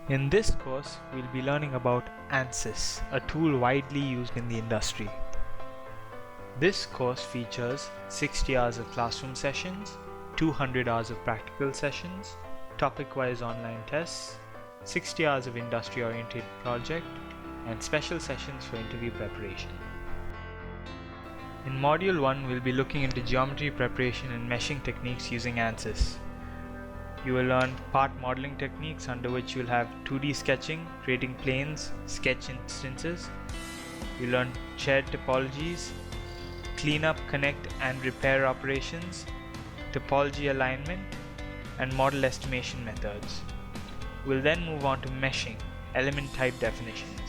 In this course, we'll be learning about Ansys, a tool widely used in the industry. This course features 60 hours of classroom sessions, 200 hours of practical sessions, topic-wise online tests, 60 hours of industry-oriented project, and special sessions for interview preparation. In Module 1, we'll be looking into geometry preparation and meshing techniques using Ansys. You will learn part modeling techniques, under which you'll have 2D sketching, creating planes, sketch instances. You'll learn shared topologies, cleanup, connect and repair operations, topology alignment, and model estimation methods. We'll then move on to meshing, element type definitions,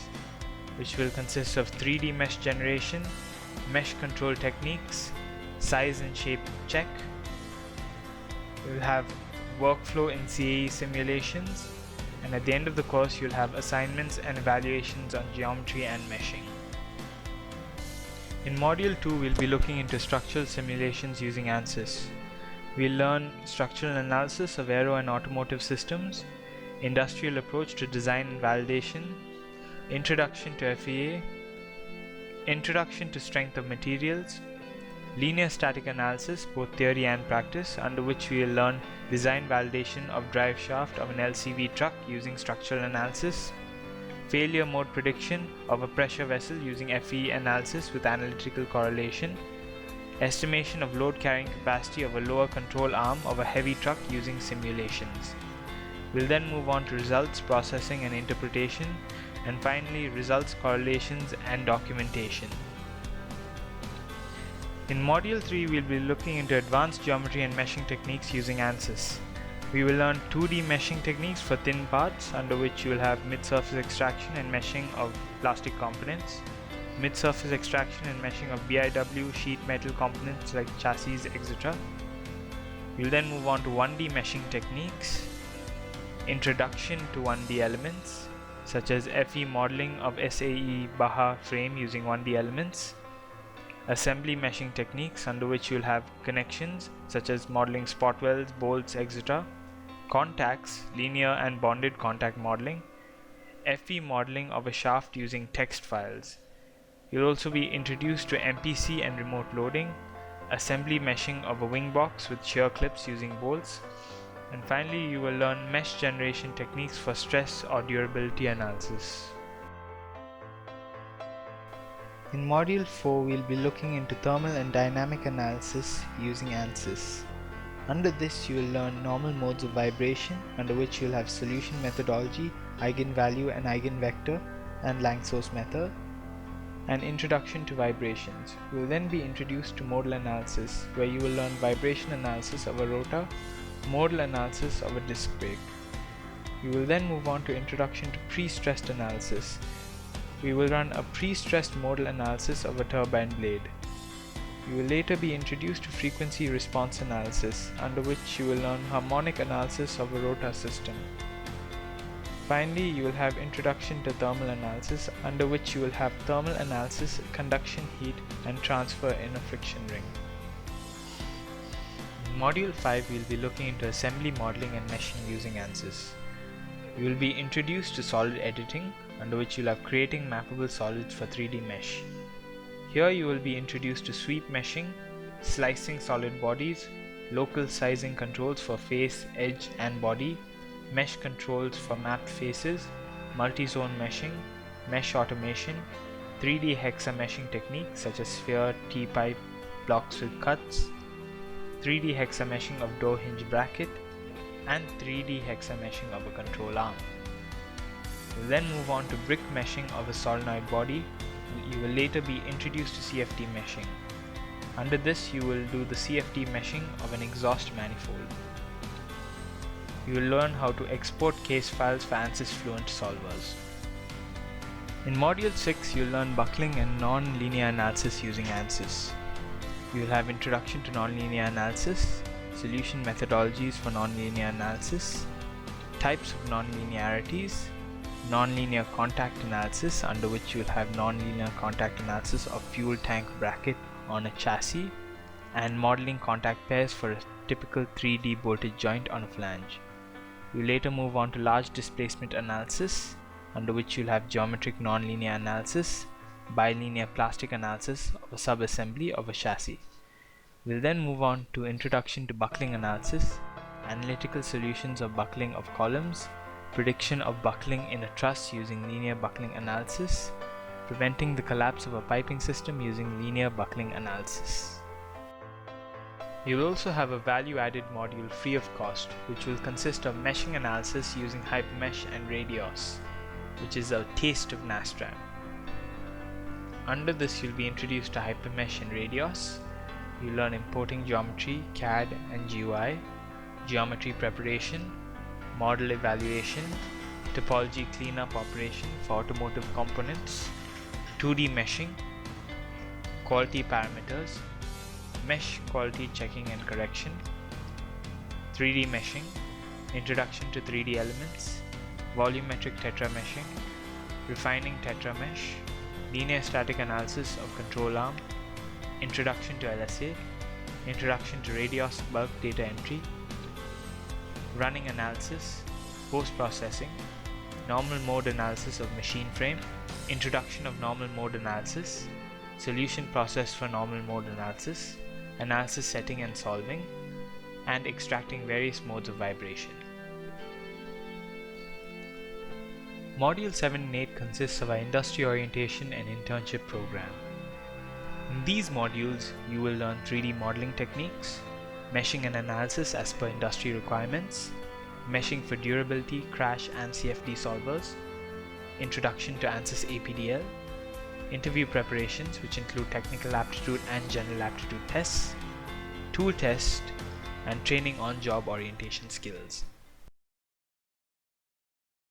which will consist of 3D mesh generation, mesh control techniques, size and shape check. We'll have workflow in CAE simulations, and at the end of the course you'll have assignments and evaluations on geometry and meshing. In Module 2, we'll be looking into structural simulations using Ansys. We'll learn structural analysis of aero and automotive systems, industrial approach to design and validation, introduction to FEA, introduction to strength of materials, linear static analysis, both theory and practice, under which we will learn design validation of drive shaft of an LCV truck using structural analysis, failure mode prediction of a pressure vessel using FE analysis with analytical correlation, estimation of load carrying capacity of a lower control arm of a heavy truck using simulations. We'll then move on to results processing and interpretation, and finally results correlations and documentation. In Module 3, we'll be looking into advanced geometry and meshing techniques using Ansys. We will learn 2D meshing techniques for thin parts, under which you will have mid-surface extraction and meshing of plastic components, mid-surface extraction and meshing of BIW sheet metal components like chassis, etc. We'll then move on to 1D meshing techniques, introduction to 1D elements, such as FE modeling of SAE Baha frame using 1D elements, assembly meshing techniques, under which you'll have connections such as modeling spot welds, bolts, etc., contacts, linear and bonded contact modeling, FE modeling of a shaft using text files. You'll also be introduced to MPC and remote loading, assembly meshing of a wing box with shear clips using bolts, and finally you will learn mesh generation techniques for stress or durability analysis. In Module 4, we'll be looking into thermal and dynamic analysis using Ansys. Under this, you will learn normal modes of vibration, under which you'll have solution methodology, eigenvalue and eigenvector, and Langsource method, and introduction to vibrations. You will then be introduced to modal analysis, where you will learn vibration analysis of a rotor, modal analysis of a disc brake. You will then move on to introduction to pre-stressed analysis. We will run a pre-stressed modal analysis of a turbine blade. You will later be introduced to frequency response analysis, under which you will learn harmonic analysis of a rotor system. Finally, you will have introduction to thermal analysis, under which you will have thermal analysis, conduction, heat, and transfer in a friction ring. In Module 5, we will be looking into assembly modeling and meshing using Ansys. You will be introduced to solid editing, under which you will have creating mappable solids for 3D mesh. Here you will be introduced to sweep meshing, slicing solid bodies, local sizing controls for face, edge and body, mesh controls for mapped faces, multi-zone meshing, mesh automation, 3D hexa meshing techniques such as sphere, T-pipe, blocks with cuts, 3D hexa meshing of door hinge bracket, and 3D hexa meshing of a control arm. We'll then move on to brick meshing of a solenoid body. You will later be introduced to CFD meshing. Under this, you will do the CFD meshing of an exhaust manifold. You will learn how to export case files for Ansys FLUENT solvers. In Module 6, you will learn buckling and non-linear analysis using Ansys. You will have introduction to nonlinear analysis, solution methodologies for nonlinear analysis, types of nonlinearities, nonlinear contact analysis, under which you will have nonlinear contact analysis of fuel tank bracket on a chassis, and modeling contact pairs for a typical 3D bolted joint on a flange. You later move on to large displacement analysis, under which you'll have geometric nonlinear analysis, bilinear plastic analysis of a subassembly of a chassis. We'll then move on to introduction to buckling analysis, analytical solutions of buckling of columns, prediction of buckling in a truss using linear buckling analysis, preventing the collapse of a piping system using linear buckling analysis. You'll also have a value-added module free of cost, which will consist of meshing analysis using HyperMesh and Radioss, which is a taste of NASTRAN. Under this, you'll be introduced to HyperMesh and Radioss. You'll learn importing geometry, CAD and GUI, geometry preparation, model evaluation, topology cleanup operation for automotive components, 2D meshing, quality parameters, mesh quality checking and correction, 3D meshing, introduction to 3D elements, volumetric tetrameshing, refining tetramesh, linear static analysis of control arm, introduction to LSA, introduction to Radioss bulk data entry, running analysis, post-processing, normal mode analysis of machine frame, introduction of normal mode analysis, solution process for normal mode analysis, analysis setting and solving, and extracting various modes of vibration. Module 7 and 8 consists of our industry orientation and internship program. In these modules, you will learn 3D modeling techniques, meshing and analysis as per industry requirements, meshing for durability, crash and CFD solvers, introduction to Ansys APDL, interview preparations which include technical aptitude and general aptitude tests, tool test, and training on job orientation skills.